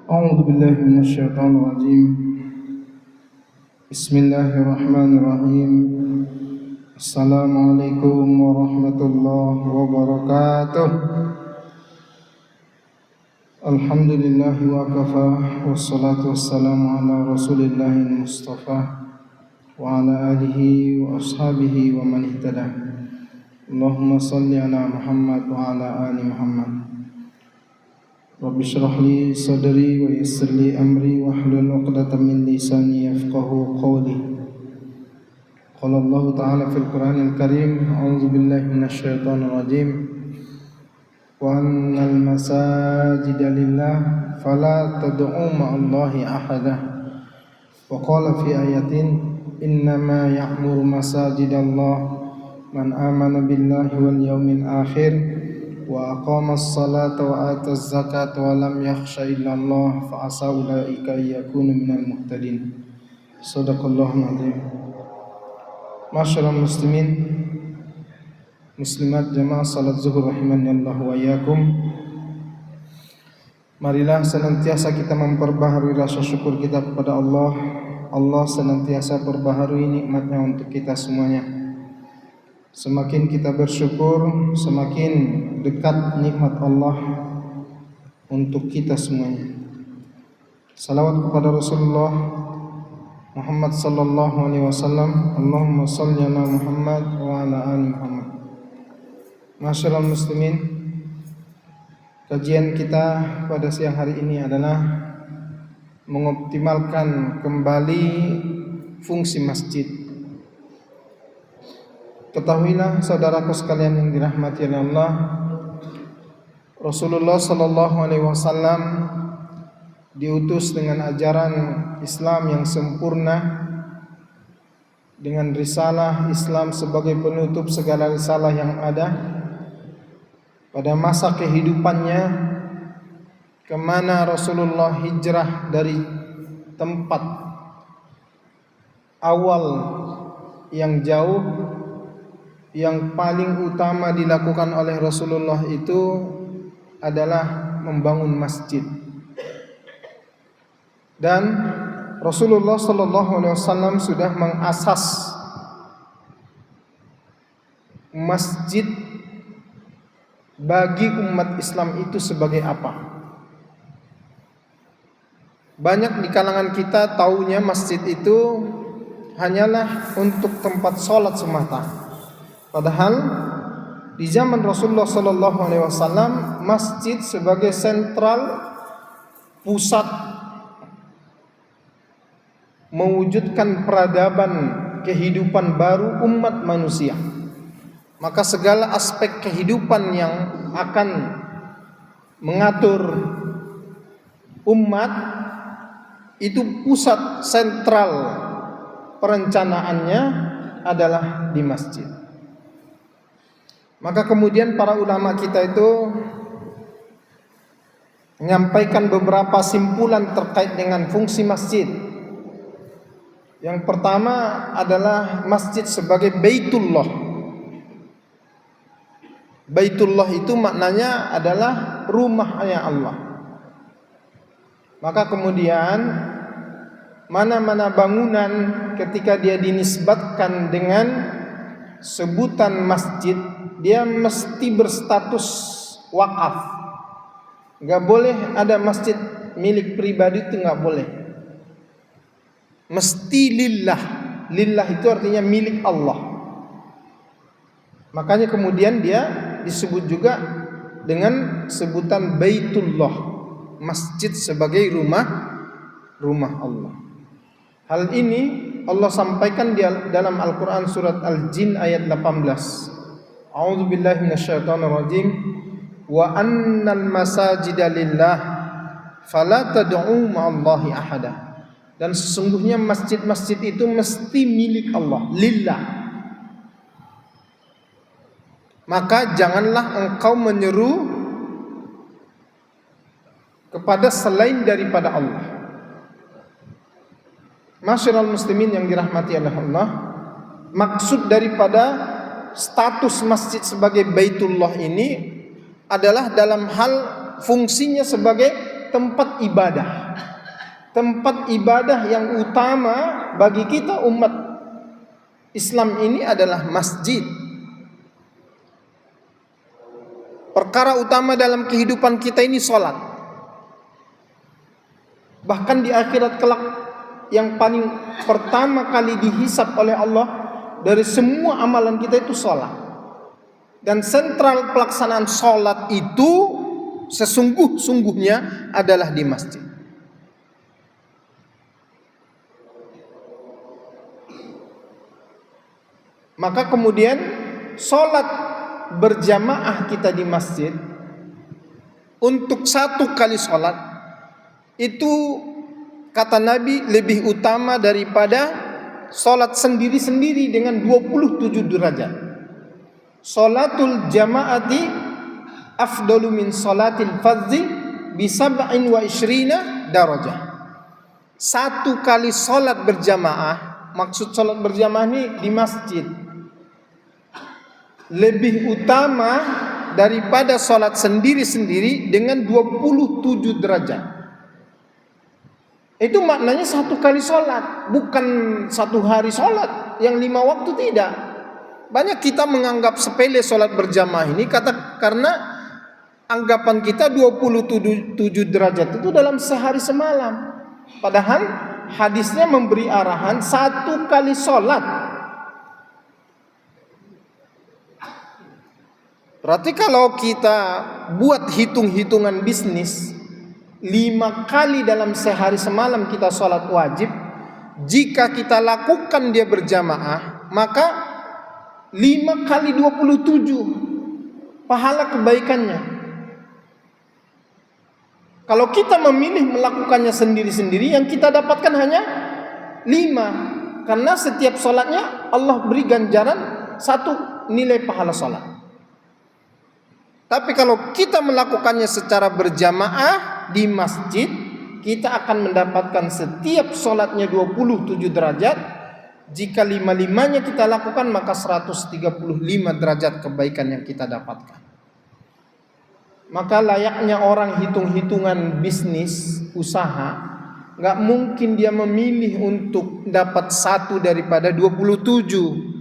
أعوذ بالله من الشيطان الرجيم. بسم الله الرحمن الرحيم. السلام عليكم ورحمة الله وبركاته. الحمد لله وكفى والصلاة والسلام على رسول الله المصطفى وعلى آله وأصحابه ومن اهتدى. اللهم صل على محمد وعلى آل محمد. رب اشرح لي صدري ويسر لي أمري واحلل عقدة من لساني يفقهوا قولي. قال الله تعالى في القرآن الكريم: أعوذ بالله من الشيطان الرجيم. وأن المساجد لله فلا تدعوا مع الله أحدا. وقال في آية: إنما يعمر مساجد الله من آمن بالله واليوم الآخر وأقام الصلاة وآتى الزكاة ولم يخش إلا الله فعسى أولئك أن يكونوا من المهتدين. صدق الله العظيم. Masyaallah muslimin muslimat jamaah salat zuhur rahimani Allah wa iyyakum. Marilah senantiasa kita memperbaharui rasa syukur kita kepada Allah. Allah senantiasa perbaharui nikmatnya untuk kita semuanya. Semakin kita bersyukur, semakin dekat nikmat Allah untuk kita semuanya. Salawat kepada Rasulullah Muhammad sallallahu alaihi wasallam. Allahumma shalli ala Muhammad wa ala ali Muhammad. Masyaallah muslimin, kajian kita pada siang hari ini adalah mengoptimalkan kembali fungsi masjid. Ketahuilah saudaraku sekalian yang dirahmati oleh Allah, Rasulullah sallallahu alaihi wasallam diutus dengan ajaran Islam yang sempurna, dengan risalah Islam sebagai penutup segala risalah yang ada. Pada masa kehidupannya, kemana Rasulullah hijrah dari tempat awal yang jauh, yang paling utama dilakukan oleh Rasulullah itu adalah membangun masjid. Dan Rasulullah sallallahu alaihi wasallam sudah mengasas masjid bagi umat Islam itu sebagai apa? Banyak di kalangan kita taunya masjid itu hanyalah untuk tempat sholat semata. Padahal di zaman Rasulullah sallallahu alaihi wasallam masjid sebagai sentral pusat mewujudkan peradaban kehidupan baru umat manusia. Maka segala aspek kehidupan yang akan mengatur umat itu pusat sentral perencanaannya adalah di masjid. Maka kemudian para ulama kita itu menyampaikan beberapa simpulan terkait dengan fungsi masjid. Yang pertama adalah masjid sebagai Baitullah. Baitullah itu maknanya adalah rumahnya Allah. Maka kemudian mana-mana bangunan ketika dia dinisbatkan dengan sebutan masjid, dia mesti berstatus wakaf. Gak boleh ada masjid milik pribadi, itu gak boleh. Mesti lillah. Lillah itu artinya milik Allah. Makanya kemudian dia disebut juga dengan sebutan Baitullah, masjid sebagai rumah Allah. Hal ini Allah sampaikan dalam Al-Quran surat Al-Jin ayat 18. A'udzu billahi minasyaitonir rajim. Wa annal masajida lillah fala tad'u ma'allahi ahada. Dan sesungguhnya masjid-masjid itu mesti milik Allah, lillah. Maka janganlah engkau menyeru kepada selain daripada Allah. Masyaallah muslimin yang dirahmati oleh Allah, maksud daripada status masjid sebagai Baitullah ini adalah dalam hal fungsinya sebagai tempat ibadah. Tempat ibadah yang utama bagi kita umat Islam ini adalah masjid. Perkara utama dalam kehidupan kita ini salat. Bahkan di akhirat kelak yang paling pertama kali dihisab oleh Allah dari semua amalan kita itu salat. Dan sentral pelaksanaan salat itu sesungguh-sungguhnya adalah di masjid. Maka kemudian salat berjamaah kita di masjid untuk satu kali salat itu kata Nabi lebih utama daripada salat sendiri-sendiri dengan 27 derajat. Salatul jamaati afdalu min salatil fardhi bi 27 darajah. Satu kali salat berjamaah, maksud salat berjamaah ini di masjid, lebih utama daripada salat sendiri-sendiri dengan 27 derajat. Itu maknanya satu kali salat, bukan satu hari salat yang 5 waktu, tidak. Banyak kita menganggap sepele salat berjamaah ini karena anggapan kita 27 derajat itu dalam sehari semalam. Padahal hadisnya memberi arahan satu kali salat. Berarti kalau kita buat hitung-hitungan bisnis, 5 kali dalam sehari semalam kita sholat wajib, jika kita lakukan dia berjamaah, maka 5 kali 27 pahala kebaikannya. Kalau kita memilih melakukannya sendiri-sendiri, yang kita dapatkan hanya 5, karena setiap sholatnya Allah beri ganjaran 1 nilai pahala sholat. Tapi kalau kita melakukannya secara berjamaah di masjid, kita akan mendapatkan setiap sholatnya 27 derajat. Jika 5-5-nya kita lakukan, maka 135 derajat kebaikan yang kita dapatkan. Maka layaknya orang hitung-hitungan bisnis, usaha, gak mungkin dia memilih untuk dapat 1 daripada 27.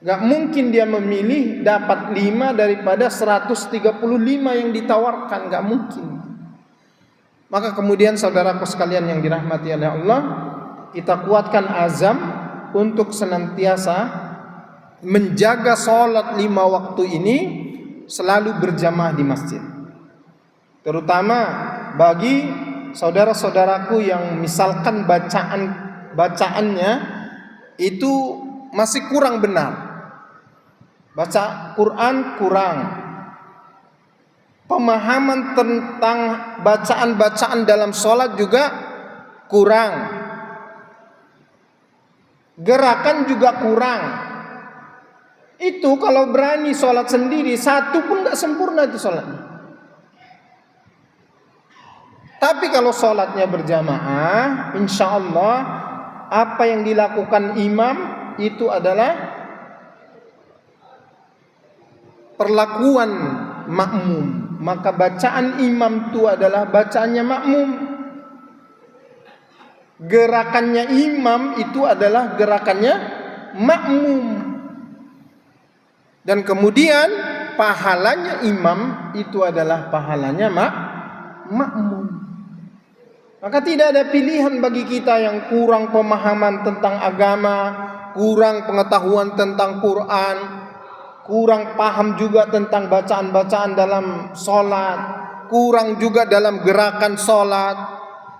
Gak mungkin dia memilih dapat 5 daripada 135 yang ditawarkan. Gak mungkin. Maka kemudian saudaraku sekalian yang dirahmati oleh Allah, kita kuatkan azam untuk senantiasa menjaga sholat 5 waktu ini selalu berjamaah di masjid. Terutama bagi saudara-saudaraku yang misalkan bacaannya itu masih kurang benar. Baca Quran kurang, pemahaman tentang bacaan-bacaan dalam sholat juga kurang, gerakan juga kurang. Itu kalau berani sholat sendiri, 1 pun gak sempurna itu sholatnya. Tapi kalau sholatnya berjamaah, insya Allah apa yang dilakukan imam itu adalah perlakuan makmum. Maka bacaan imam itu adalah bacaannya makmum. Gerakannya imam itu adalah gerakannya makmum. Dan kemudian pahalanya imam itu adalah pahalanya makmum. Maka tidak ada pilihan bagi kita yang kurang pemahaman tentang agama, kurang pengetahuan tentang Quran, kurang paham juga tentang bacaan-bacaan dalam sholat, kurang juga dalam gerakan sholat.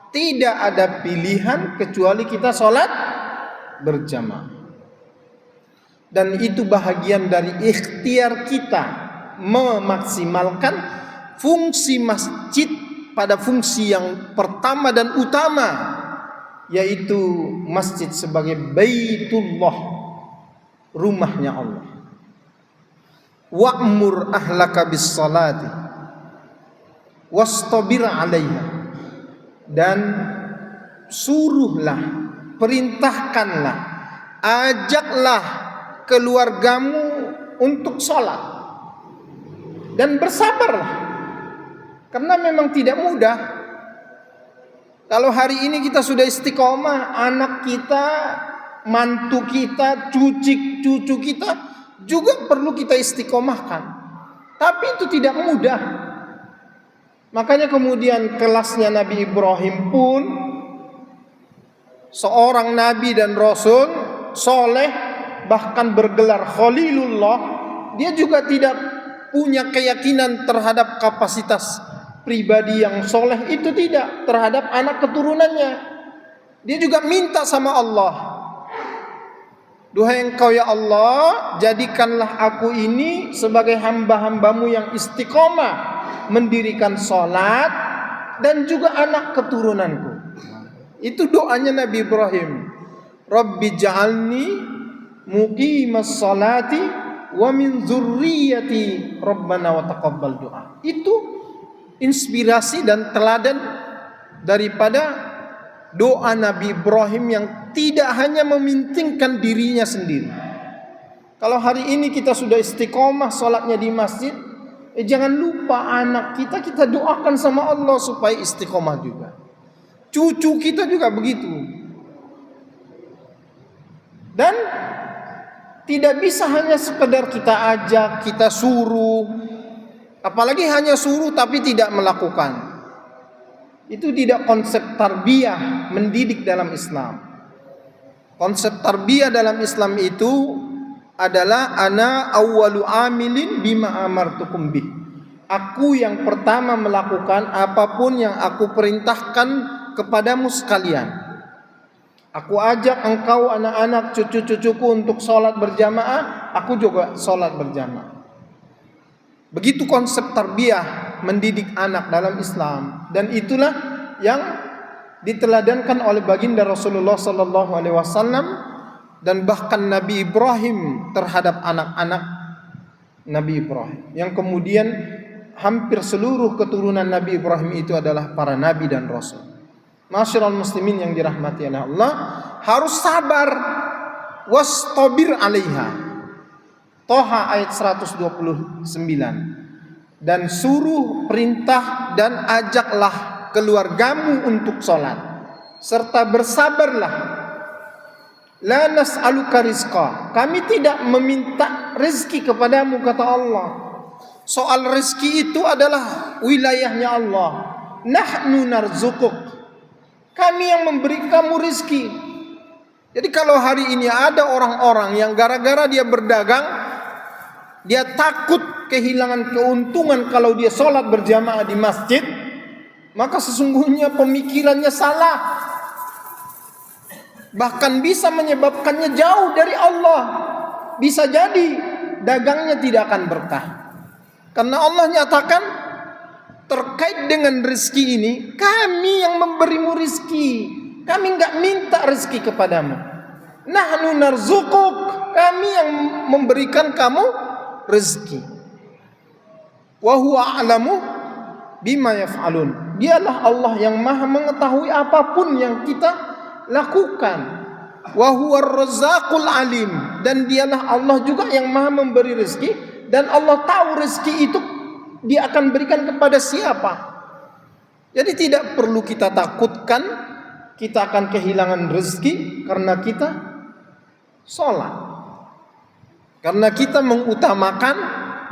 Tidak ada pilihan kecuali kita sholat berjamaah. Dan itu bahagian dari ikhtiar kita memaksimalkan fungsi masjid pada fungsi yang pertama dan utama, yaitu masjid sebagai Baitullah, rumahnya Allah. Wa'mur ahlaka bis salati wastabir 'alaiha, dan suruhlah, perintahkanlah, ajaklah keluargamu untuk salat dan bersabarlah, karena memang tidak mudah. Kalau hari ini kita sudah istiqomah, anak kita, mantu kita, cucu kita juga perlu kita istiqomahkan. Tapi itu tidak mudah. Makanya kemudian kelasnya Nabi Ibrahim pun, seorang nabi dan rasul soleh, bahkan bergelar Khalilullah, dia juga tidak punya keyakinan terhadap kapasitas pribadi yang soleh itu, tidak terhadap anak keturunannya. Dia juga minta sama Allah, duhai Engkau ya Allah, jadikanlah aku ini sebagai hamba-hambamu yang istiqomah mendirikan sholat dan juga anak keturunanku. Itu doanya Nabi Ibrahim. Rabbi ja'alni muqimas sholati wa min dzurriyyati rabbana wa taqabbal du'a. Itu inspirasi dan teladan daripada doa Nabi Ibrahim yang tidak hanya mementingkan dirinya sendiri. Kalau hari ini kita sudah istiqomah sholatnya di masjid, jangan lupa anak kita doakan sama Allah supaya istiqomah juga. Cucu kita juga begitu. Dan tidak bisa hanya sekedar kita ajak, kita suruh, apalagi hanya suruh tapi tidak melakukan. Itu tidak konsep tarbiyah mendidik dalam Islam. Konsep tarbiyah dalam Islam itu adalah ana awwalu amilin bima amartukum bih. Aku yang pertama melakukan apapun yang aku perintahkan kepadamu sekalian. Aku ajak engkau anak-anak cucu-cucuku untuk sholat berjamaah, aku juga sholat berjamaah. Begitu konsep tarbiyah mendidik anak dalam Islam, dan itulah yang diteladankan oleh baginda Rasulullah sallallahu alaihi wasallam dan bahkan Nabi Ibrahim terhadap anak-anak Nabi Ibrahim, yang kemudian hampir seluruh keturunan Nabi Ibrahim itu adalah para nabi dan rasul. Masyiral muslimin yang dirahmati oleh Allah, harus sabar, wastabir 'alaiha. Toha ayat 129. Dan suruh, perintah dan ajaklah keluargamu untuk sholat, serta bersabarlah. La nas'aluka rizqa, kami tidak meminta rezeki kepadamu, kata Allah. Soal rezeki itu adalah wilayahnya Allah. Nahnu narzuquk, kami yang memberi kamu rezeki. Jadi kalau hari ini ada orang-orang yang gara-gara dia berdagang, dia takut kehilangan keuntungan kalau dia sholat berjamaah di masjid, maka sesungguhnya pemikirannya salah. Bahkan bisa menyebabkannya jauh dari Allah. Bisa jadi dagangnya tidak akan berkah. Karena Allah nyatakan terkait dengan rezeki ini, kami yang memberimu rezeki, kami enggak minta rezeki kepadamu. Nahnu narzuquk, kami yang memberikan kamu rezeki. Wa huwa a'lamu bima yaf'alun, dialah Allah yang maha mengetahui apapun yang kita lakukan. Wa huwa ar-razzaqul alim, dan dialah Allah juga yang maha memberi rezeki, dan Allah tahu rezeki itu dia akan berikan kepada siapa. Jadi tidak perlu kita takutkan kita akan kehilangan rezeki karena kita sholat, karena kita mengutamakan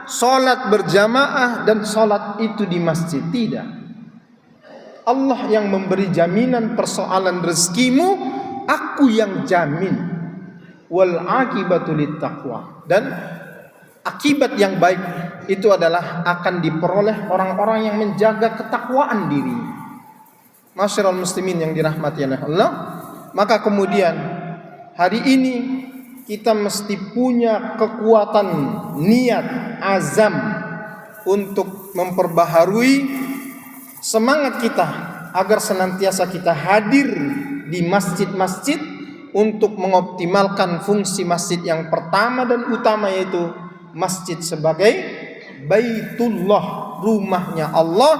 sholat berjamaah dan sholat itu di masjid. Tidak. Allah yang memberi jaminan persoalan rezekimu, aku yang jamin. Wal akibatu littaqwa, dan akibat yang baik itu adalah akan diperoleh orang-orang yang menjaga ketakwaan diri. Masyiral muslimin yang dirahmati oleh Allah, maka kemudian hari ini kita mesti punya kekuatan niat, azam untuk memperbaharui semangat kita agar senantiasa kita hadir di masjid-masjid untuk mengoptimalkan fungsi masjid yang pertama dan utama, yaitu masjid sebagai Baitullah, rumahnya Allah,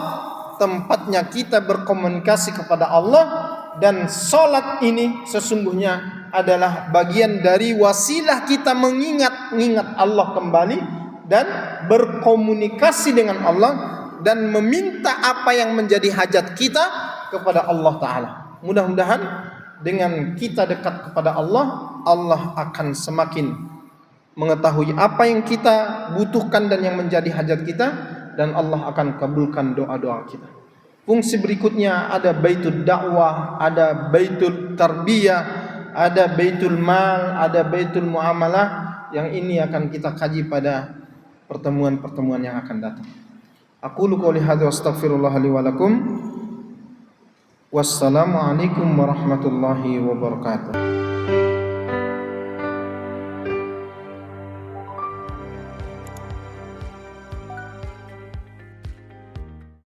tempatnya kita berkomunikasi kepada Allah. Dan sholat ini sesungguhnya adalah bagian dari wasilah kita mengingat Allah kembali dan berkomunikasi dengan Allah dan meminta apa yang menjadi hajat kita kepada Allah Ta'ala. Mudah-mudahan dengan kita dekat kepada Allah, Allah akan semakin mengetahui apa yang kita butuhkan dan yang menjadi hajat kita, dan Allah akan kabulkan doa-doa kita. Fungsi berikutnya ada baitul dakwah, ada baitul tarbiyah, ada baitul mal, ada baitul muamalah. Yang ini akan kita kaji pada pertemuan-pertemuan yang akan datang. Aqulu qouli hadza wa astaghfirullah li wa lakum. Wassalamualaikum warahmatullahi wabarakatuh.